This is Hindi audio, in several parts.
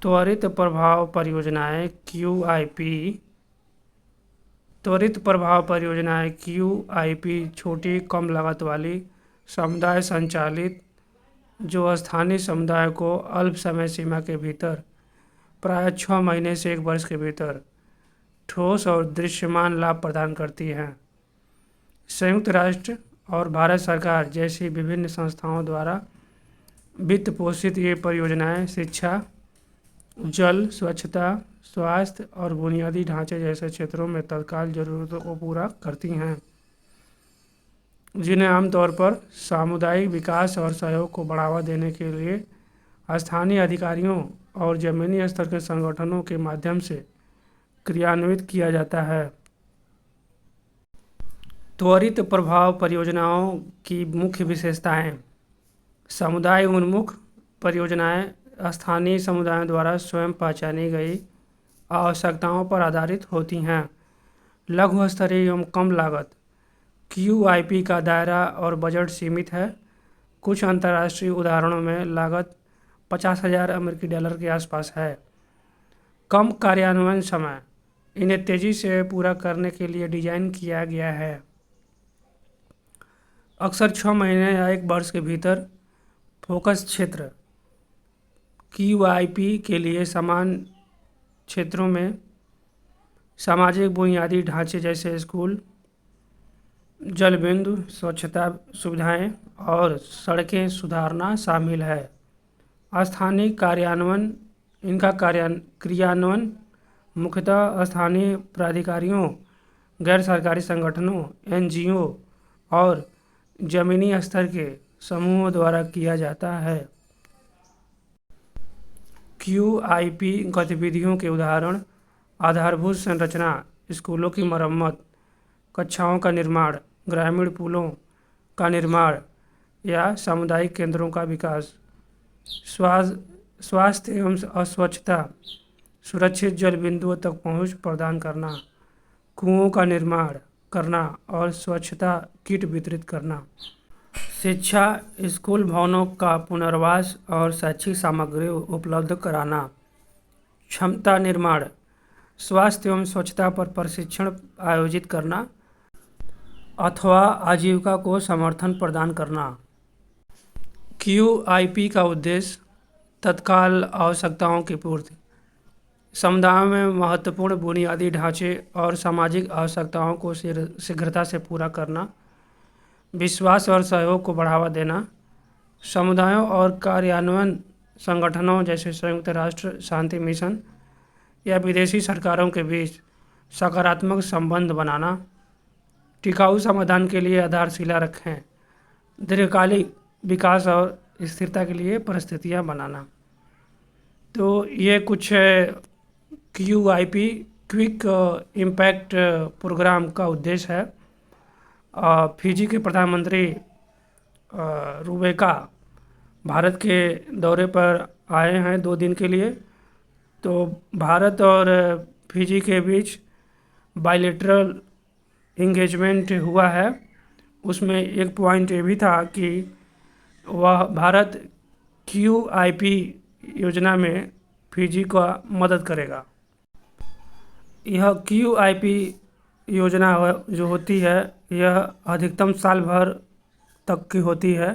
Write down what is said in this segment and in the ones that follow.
त्वरित प्रभाव परियोजनाएं QIP छोटी कम लागत वाली समुदाय संचालित जो स्थानीय समुदाय को अल्प समय सीमा के भीतर प्राय 6 महीने से 1 वर्ष के भीतर ठोस और दृश्यमान लाभ प्रदान करती हैं। संयुक्त राष्ट्र और भारत सरकार जैसी विभिन्न संस्थाओं द्वारा वित्त पोषित ये परियोजनाएं शिक्षा, जल, स्वच्छता, स्वास्थ्य और बुनियादी ढांचे जैसे क्षेत्रों में तत्काल ज़रूरतों को पूरा करती हैं, जिन्हें आमतौर पर सामुदायिक विकास और सहयोग को बढ़ावा देने के लिए स्थानीय अधिकारियों और ज़मीनी स्तर के संगठनों के माध्यम से क्रियान्वित किया जाता है। त्वरित प्रभाव परियोजनाओं की मुख्य विशेषताएं। समुदाय उन्मुख परियोजनाएं स्थानीय समुदायों द्वारा स्वयं पहचानी गई आवश्यकताओं पर आधारित होती हैं। लघु स्तरीय एवं कम लागत। QIP का दायरा और बजट सीमित है। कुछ अंतर्राष्ट्रीय उदाहरणों में लागत $50,000 के आसपास है। कम कार्यान्वयन समय। इन्हें तेज़ी से पूरा करने के लिए डिज़ाइन किया गया है। अक्सर 6 महीने या 1 वर्ष के भीतर। फोकस क्षेत्र। QIP के लिए समान क्षेत्रों में सामाजिक बुनियादी ढांचे जैसे स्कूल, जल बिंदु, स्वच्छता सुविधाएं और सड़कें सुधारना शामिल है। स्थानीय कार्यान्वयन। इनका क्रियान्वयन मुख्यतः स्थानीय प्राधिकारियों, गैर सरकारी संगठनों, NGO और ज़मीनी स्तर के समूहों द्वारा किया जाता है। QIP गतिविधियों के उदाहरण आधारभूत संरचना, स्कूलों की मरम्मत, कक्षाओं का निर्माण, ग्रामीण पुलों का निर्माण या सामुदायिक केंद्रों का विकास। स्वास्थ्य एवं स्वच्छता, सुरक्षित जल बिंदुओं तक पहुंच प्रदान करना, कुओं का निर्माण करना और स्वच्छता किट वितरित करना। शिक्षा, स्कूल भवनों का पुनर्वास और शैक्षिक सामग्री उपलब्ध कराना। क्षमता निर्माण, स्वास्थ्य एवं स्वच्छता पर प्रशिक्षण आयोजित करना अथवा आजीविका को समर्थन प्रदान करना। QIP का उद्देश्य तत्काल आवश्यकताओं की पूर्ति, समुदायों में महत्वपूर्ण बुनियादी ढांचे और सामाजिक आवश्यकताओं को शीघ्रता से पूरा करना, विश्वास और सहयोग को बढ़ावा देना, समुदायों और कार्यान्वयन संगठनों जैसे संयुक्त राष्ट्र शांति मिशन या विदेशी सरकारों के बीच सकारात्मक संबंध बनाना, टिकाऊ समाधान के लिए आधारशिला रखें, दीर्घकालिक विकास और स्थिरता के लिए परिस्थितियां बनाना। तो ये कुछ QIP क्विक इम्पैक्ट प्रोग्राम का उद्देश्य है। फिजी के प्रधानमंत्री रुबेका भारत के दौरे पर आए हैं 2 दिन के लिए। तो भारत और फिजी के बीच बायलैटरल इंगेजमेंट हुआ है। उसमें एक पॉइंट ये भी था कि वह भारत QIP योजना में फिजी का मदद करेगा। यह QIP योजना जो होती है यह अधिकतम साल भर तक की होती है,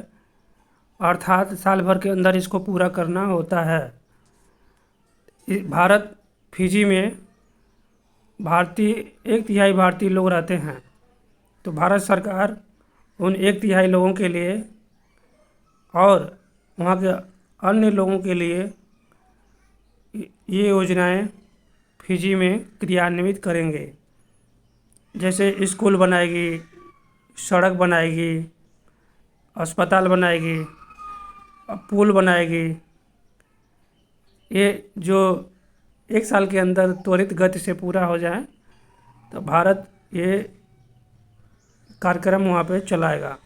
अर्थात साल भर के अंदर इसको पूरा करना होता है। भारत फिजी में 1/3 भारतीय लोग रहते हैं, तो भारत सरकार उन 1/3 लोगों के लिए और वहाँ के अन्य लोगों के लिए ये योजनाएं फिजी में क्रियान्वित करेंगे। जैसे स्कूल बनाएगी, सड़क बनाएगी, अस्पताल बनाएगी, पुल बनाएगी। ये जो 1 साल के अंदर त्वरित गति से पूरा हो जाए तो भारत ये कार्यक्रम वहाँ पे चलाएगा।